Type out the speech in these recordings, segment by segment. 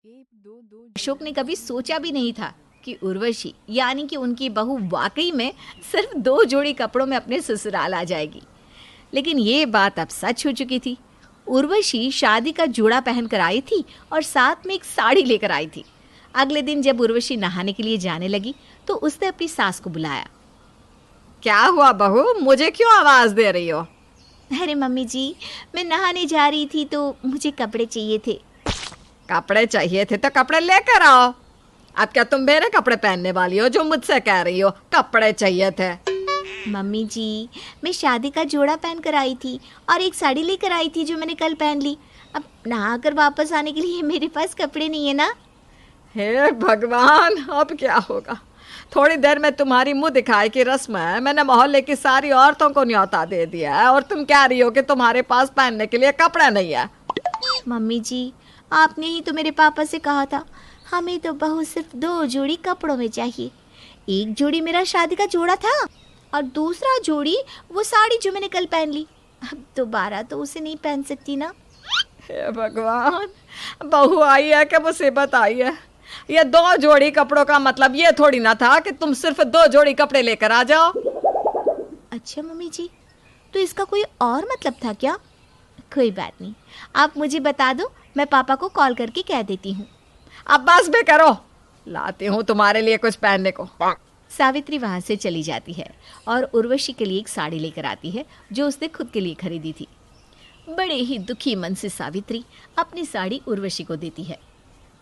अशोक ने कभी सोचा भी नहीं था कि उर्वशी यानी कि उनकी बहू वाकई में सिर्फ 2 जोड़ी कपड़ों में अपने ससुराल आ जाएगी। लेकिन ये बात अब सच हो चुकी थी। उर्वशी शादी का जोड़ा पहनकर आई थी और साथ में एक साड़ी लेकर आई थी। अगले दिन जब उर्वशी नहाने के लिए जाने लगी तो उसने अपनी सास को बुलाया। क्या हुआ बहू, मुझे क्यों आवाज दे रही हो? अरे मम्मी जी, मैं नहाने जा रही थी तो मुझे कपड़े चाहिए थे। कपड़े चाहिए थे तो कपड़े लेकर आओ। अब क्या तुम मेरे कपड़े पहनने वाली हो जो मुझसे कह रही हो कपड़े चाहिए थे? मम्मी जी, मैं शादी का जोड़ा पहन कर आई थी और एक साड़ी लेकर आई थी जो मैंने कल पहन ली। अब नहाकर वापस आने के लिए मेरे पास कपड़े नहीं है ना। हे भगवान, अब क्या होगा? थोड़ी देर में तुम्हारी मुंह दिखाई की रस्म है। मैंने मोहल्ले की सारी औरतों को न्योता दे दिया है और तुम कह रही हो कि तुम्हारे पास पहनने के लिए कपड़े नहीं है। मम्मी जी, आपने ही तो मेरे पापा से कहा था हमें तो बहू सिर्फ 2 जोड़ी कपड़ों में चाहिए। एक जोड़ी मेरा शादी का जोड़ा था और दूसरा जोड़ी वो साड़ी जो मैंने कल पहन ली। अब दोबारा तो उसे नहीं पहन सकती ना। हे भगवान, बहू आई है कि मुसीबत आई है? ये 2 जोड़ी कपड़ों का मतलब ये थोड़ी ना था कि तुम सिर्फ 2 जोड़ी कपड़े लेकर आ जाओ। अच्छा मम्मी जी, तो इसका कोई और मतलब था क्या? कोई बात नहीं, आप मुझे बता दो, मैं पापा को कॉल करके कह देती हूँ। अब बस भी करो, लाती हूँ तुम्हारे लिए कुछ पहनने को। सावित्री वहाँ से चली जाती है और उर्वशी के लिए एक साड़ी लेकर आती है जो उसने खुद के लिए खरीदी थी। बड़े ही दुखी मन से सावित्री अपनी साड़ी उर्वशी को देती है।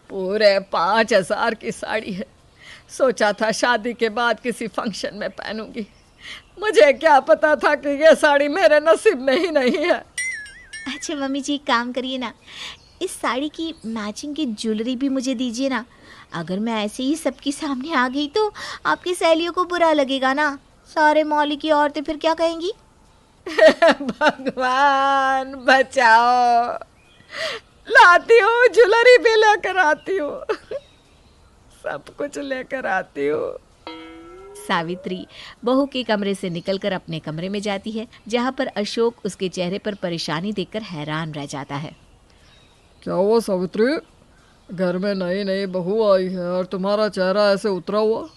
पूरे 5,000 की साड़ी है। सोचा था शादी के बाद किसी फंक्शन में पहनूंगी। मुझे क्या पता था कि ये साड़ी मेरे नसीब में ही नहीं है। अच्छा मम्मी जी, काम करिए ना, इस साड़ी की मैचिंग की ज्वेलरी भी मुझे दीजिए ना। अगर मैं ऐसे ही सबके सामने आ गई तो आपकी सहेलियों को बुरा लगेगा ना। सारे मौली की औरतें फिर क्या कहेंगी? भगवान बचाओ, लाती हूँ, ज्वेलरी भी लेकर आती हूँ, सब कुछ लेकर आती हूँ। सावित्री बहू के कमरे से निकलकर अपने कमरे में जाती है, जहाँ पर अशोक उसके चेहरे पर परेशानी देखकर हैरान रह जाता है। क्या हुआ सावित्री, घर में नई नई बहू आई है और तुम्हारा चेहरा ऐसे उतरा हुआ?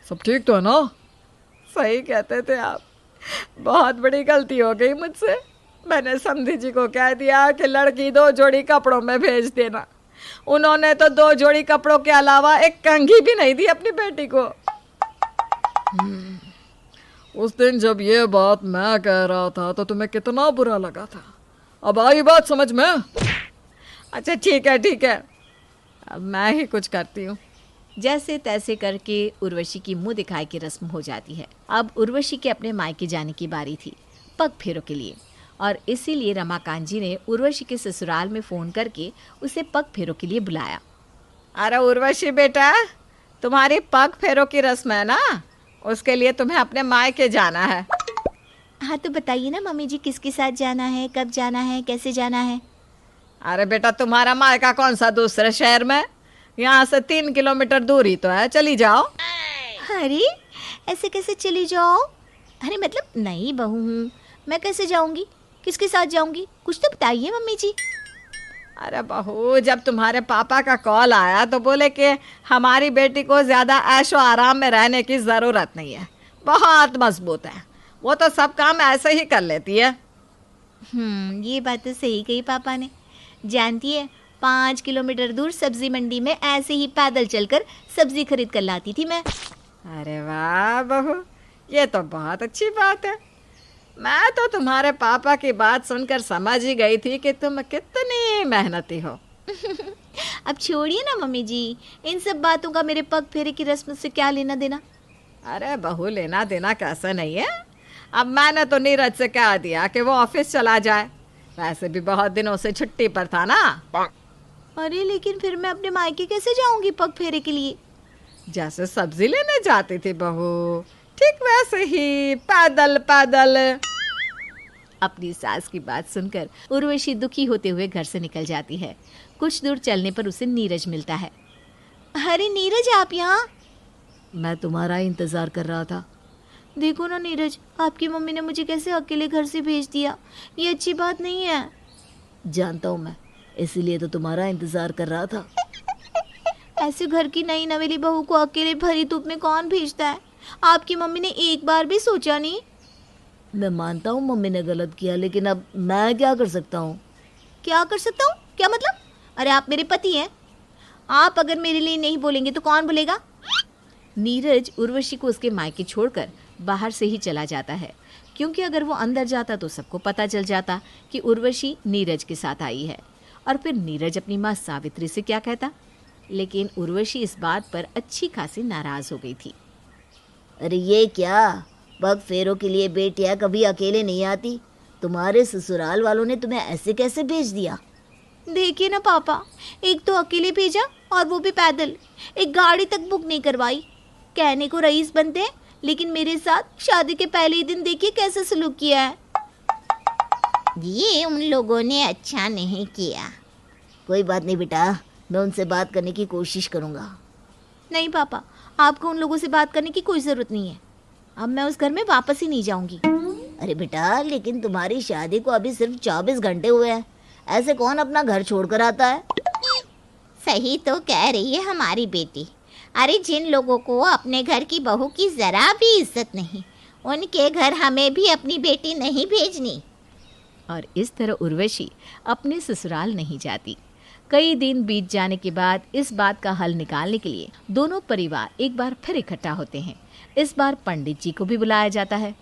सब ठीक तो है ना? सही कहते थे आप, बहुत बड़ी गलती हो गई मुझसे। मैंने समधी जी को कह दिया कि लड़की 2 जोड़ी कपड़ों में भेज देना। उन्होंने तो 2 जोड़ी कपड़ों के अलावा एक कंघी भी नहीं दी अपनी बेटी को। उस दिन जब ये बात मैं कह रहा था तो तुम्हें कितना बुरा लगा था। अब आई बात समझ में? अच्छा ठीक है, अब मैं ही कुछ करती हूँ। जैसे तैसे करके उर्वशी की मुंह दिखाई की रस्म हो जाती है। अब उर्वशी के अपने मायके जाने की बारी थी, पग फेरों के लिए, और इसीलिए रमाकांत जी ने उर्वशी के ससुराल में फ़ोन करके उसे पग फेरों के लिए बुलाया। अरे उर्वशी बेटा, तुम्हारी पग फेरों की रस्म है ना, उसके लिए तुम्हें अपने मायके जाना है। हाँ तो बताइए ना मम्मी जी, किसके साथ जाना है, कब जाना है, कैसे जाना है? अरे बेटा, तुम्हारा मायका कौन सा दूसरे शहर में? यहाँ से 3 किलोमीटर दूर ही तो है, चली जाओ। अरे ऐसे कैसे चली जाओ? अरे मतलब नई बहू हूँ, मैं कैसे जाऊँगी, किसके साथ जाऊँगी, कुछ तो बताइए मम्मी जी। अरे बहू, जब तुम्हारे पापा का कॉल आया तो बोले कि हमारी बेटी को ज़्यादा ऐशो आराम में रहने की ज़रूरत नहीं है, बहुत मजबूत है, वो तो सब काम ऐसे ही कर लेती है। ये बात तो सही कही पापा ने। जानती है, 5 किलोमीटर दूर सब्जी मंडी में ऐसे ही पैदल चलकर सब्जी खरीद कर लाती थी मैं। अरे वाह बहू, ये तो बहुत अच्छी बात है। मैं तो तुम्हारे पापा की बात सुनकर समझ ही गई थी कि तुम कितनी मेहनती हो। अब छोड़िए ना मम्मी जी, इन सब बातों का मेरे पग फेरे की रस्म से क्या लेना देना? अरे बहू, लेना देना कैसे नहीं है। अब मैंने तो नीरज से कह दिया कि वो ऑफिस चला जाए, वैसे भी बहुत दिनों से छुट्टी पर था ना। अरे लेकिन फिर मैं अपने मायके कैसे जाऊंगी पग फेरे के लिए? जैसे सब्जी लेने जाती थी बहू, ठीक वैसे ही पैदल पैदल। अपनी सास की बात सुनकर उर्वशी दुखी होते हुए घर से निकल जाती है। कुछ दूर चलने पर उसे नीरज मिलता है। अरे नीरज, आप यहाँ? मैं तुम्हारा इंतजार कर रहा था। देखो ना नीरज, आपकी मम्मी ने मुझे कैसे अकेले घर से भेज दिया, ये अच्छी बात नहीं है। जानता हूँ मैं, इसीलिए तो तुम्हारा इंतजार कर रहा था। ऐसे घर की नई नवेली बहू को अकेले भरी धूप में कौन भेजता है? आपकी मम्मी ने एक बार भी सोचा नहीं? मैं मानता हूँ मम्मी ने गलत किया, लेकिन अब मैं क्या कर सकता हूँ? क्या कर सकता हूँ? क्या मतलब? अरे आप मेरे पति हैं, आप अगर मेरे लिए नहीं बोलेंगे तो कौन बोलेगा? नीरज उर्वशी को उसके मायके छोड़कर बाहर से ही चला जाता है, क्योंकि अगर वो अंदर जाता तो सबको पता चल जाता कि उर्वशी नीरज के साथ आई है, और फिर नीरज अपनी माँ सावित्री से क्या कहता। लेकिन उर्वशी इस बात पर अच्छी खासी नाराज हो गई थी। अरे ये क्या, पग फेरों के लिए बेटियां कभी अकेले नहीं आती। तुम्हारे ससुराल वालों ने तुम्हें ऐसे कैसे भेज दिया? देखिए ना पापा, एक तो अकेले भेजा और वो भी पैदल, एक गाड़ी तक बुक नहीं करवाई। कहने को रईस बनते हैं, लेकिन मेरे साथ शादी के पहले ही दिन देखिए कैसे सलूक किया है। ये उन लोगों ने अच्छा नहीं किया। कोई बात नहीं बेटा, मैं उनसे बात करने की कोशिश करूँगा। नहीं पापा, आपको उन लोगों से बात करने की कोई ज़रूरत नहीं है। अब मैं उस घर में वापस ही नहीं जाऊंगी। अरे बेटा, लेकिन तुम्हारी शादी को अभी सिर्फ 24 घंटे हुए हैं। ऐसे कौन अपना घर छोड़कर आता है? सही तो कह रही है हमारी बेटी। अरे जिन लोगों को अपने घर की बहू की जरा भी इज्जत नहीं, उनके घर हमें भी अपनी बेटी नहीं भेजनी। और इस तरह उर्वशी अपने ससुराल नहीं जाती। कई दिन बीत जाने के बाद इस बात का हल निकालने के लिए दोनों परिवार एक बार फिर इकट्ठा होते हैं। इस बार पंडित जी को भी बुलाया जाता है।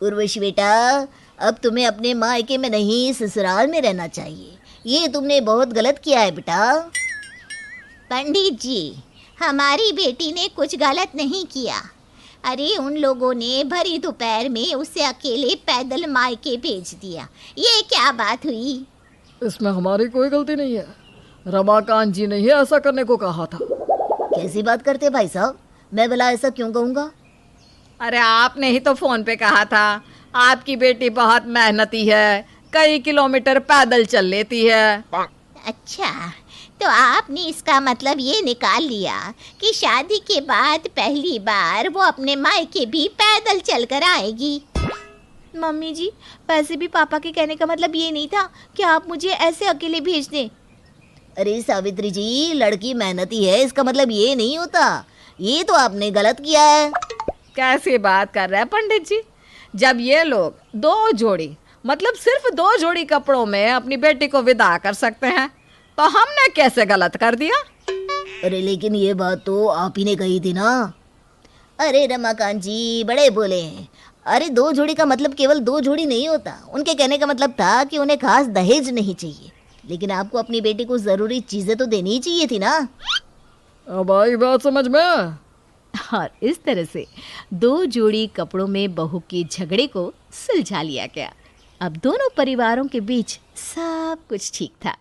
उर्वशी बेटा, अब तुम्हें अपने मायके में नहीं ससुराल में रहना चाहिए। ये तुमने बहुत गलत किया है बेटा। पंडित जी, हमारी बेटी ने कुछ गलत नहीं किया। अरे उन लोगों ने भरी दोपहर में उसे अकेले पैदल मायके भेज दिया। ये क्या बात हुई? इसमें हमारी कोई गलती नहीं है। रमाकांत जी ने ही ऐसा करने को कहा था। कैसी बात करते भाई साहब? मैं भला ऐसा क्यों कहूँगा? अरे आपने ही तो फोन पे कहा था आपकी बेटी बहुत मेहनती है, कई किलोमीटर पैदल चल लेती है। अच्छा, तो आपने इसका मतलब ये निकाल लिया कि शादी के बाद पहली बार वो अपने मायके भी पैदल चलकर आएगी। मम्मी जी, वैसे भी पापा के कहने का मतलब ये नहीं था कि आप मुझे ऐसे अकेले भेज दें। अरे सावित्री जी, लड़की मेहनती है इसका मतलब ये नहीं होता। ये तो आपने गलत किया है। कैसी बात कर रहे हैं पंडित जी? जब ये लोग 2 जोड़ी, मतलब सिर्फ 2 जोड़ी कपड़ों में अपनी बेटी को विदा कर सकते हैं, तो हमने कैसे गलत कर दिया? अरे लेकिन ये बात तो आप ही ने कही थी ना। अरे रमाकांत जी बड़े बोले हैं। अरे 2 जोड़ी का मतलब केवल 2 जोड़ी नहीं होता। उनके कहने का मतलब था कि उन्हें खास दहेज नहीं चाहिए, लेकिन आपको अपनी बेटी को जरूरी चीजें तो देनी ही चाहिए थी ना। अब आई बात समझ में। और इस तरह से 2 जोड़ी कपड़ों में बहू के झगड़े को सुलझा लिया गया। अब दोनों परिवारों के बीच सब कुछ ठीक था।